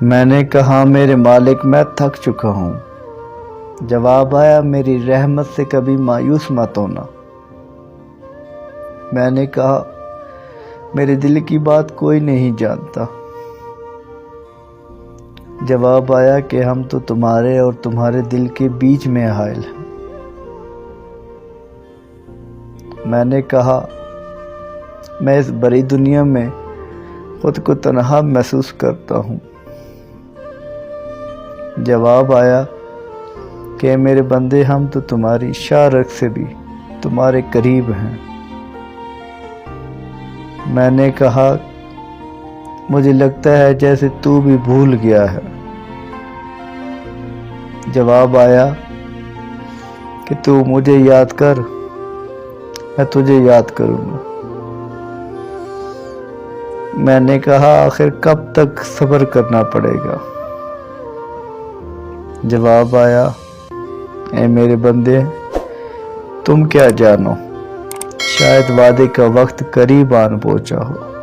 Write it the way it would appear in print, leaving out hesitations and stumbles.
میں نے کہا میرے مالک میں تھک چکا ہوں۔ جواب آیا میری رحمت سے کبھی مایوس مت ہونا۔ میں نے کہا میرے دل کی بات کوئی نہیں جانتا۔ جواب آیا کہ ہم تو تمہارے اور تمہارے دل کے بیچ میں حائل ہیں۔ میں نے کہا میں اس بڑی دنیا میں خود کو تنہا محسوس کرتا ہوں۔ جواب آیا کہ میرے بندے ہم تو تمہاری شارک سے بھی تمہارے قریب ہیں۔ میں نے کہا مجھے لگتا ہے جیسے تو بھی بھول گیا ہے۔ جواب آیا کہ تو مجھے یاد کر، میں تجھے یاد کروں گا۔ میں نے کہا آخر کب تک صبر کرنا پڑے گا؟ جواب آیا اے میرے بندے تم کیا جانو، شاید وعدے کا وقت قریب آن پہنچا ہو۔